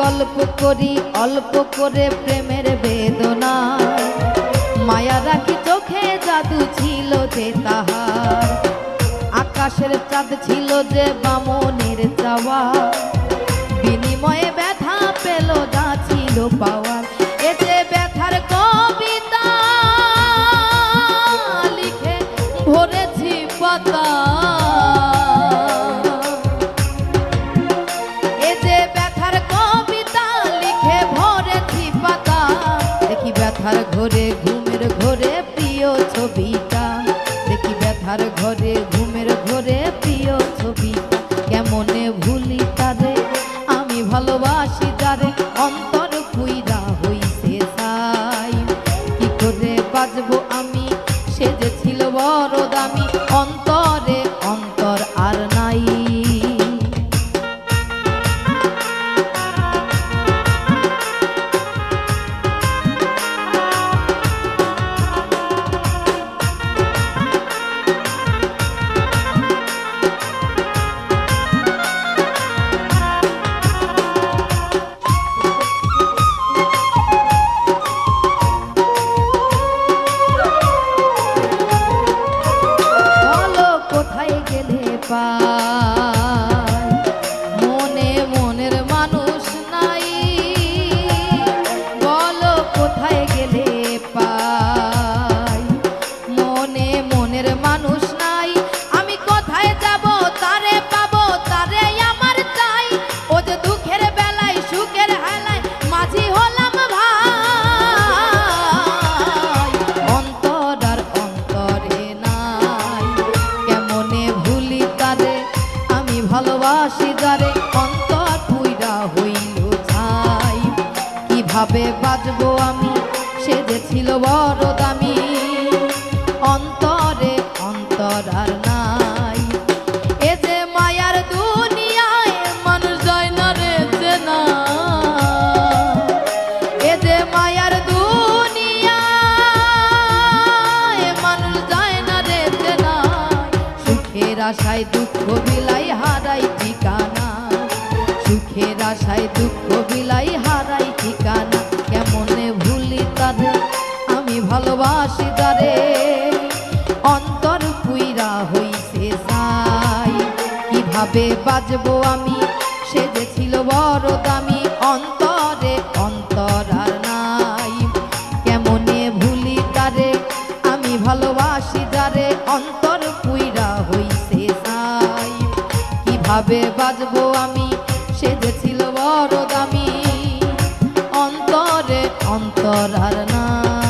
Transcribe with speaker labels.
Speaker 1: গল্প করি অল্প করে প্রেমের বেদনা, মায়া রাখি চোখে জাদু ছিল যে তাহার, আকাশের চাঁদ ছিল যে বামনের চাওয়া, বিনিময়ে ব্যথা পেল যা ছিল পাওয়ার। এ যে ব্যথার কবিতা লিখে ভরেছি পাতা, এ যে ব্যথার কবিতা লিখে ভরেছি পাতা, দেখি ব্যথার ঘরে ঘুমের ঘরে প্রিয় ছবিটা, দেখি ব্যথার ঘরে ঘুমের ঘরে প্রিয় ছবিটা। কেমনে ভুলি তারে আমি ভালোবাসি যারে, অন্তর পুইরা হইছে ছাই। কি করে বাজবো আমি সে যে ছিল বড় দামি, অন্তরে অন্তর আর নাই। মনে মনের মানুষ নাই, বলো কোথায় গেলে পাই। মনে মনের মানুষ নাই, আমি কোথায় যাব তারে পাবো, তারে আমার চাই। ও যে দুঃখের বেলায় সুখের হেলায় মাঝি হলাম ভাই, অন্তর আর অন্তরে নাই। কেমনে ভুলি তারে আমি ভালোবাসি যারে, অন্তর পুইরা হইল ছাই। কিভাবে বাজবো আমি সে যে ছিল বড় দামি, অন্তরে অন্তর আর নাই। এ যে মায়ার দুনিয়ায় মানুষ যায় না রে চেনা, এ যে মায়ার দুনিয়ায় মানুষ যায় না রে চেনা। সুখের আশায় দুঃখ বিলাই হারাই ঠিকানা, সুখের আশায় দুঃখ বিলাই হারাই ঠিকানা। কেমনে ভুলি তারে আমি ভালোবাসি যারে, অন্তর পুইরা হইছে ছাই। কিভাবে বাজবো আমি সে যে ছিল বড় দামি, অন্তরে অন্তর আর নাই। কেমনে ভুলি তারে আমি ভালোবাসি যারে, অন্তর পুইরা হইছে ছাই। কিভাবে বাজবো আমি সে যে ছিল বড় দামি, অন্তরে অন্তর আর নাই।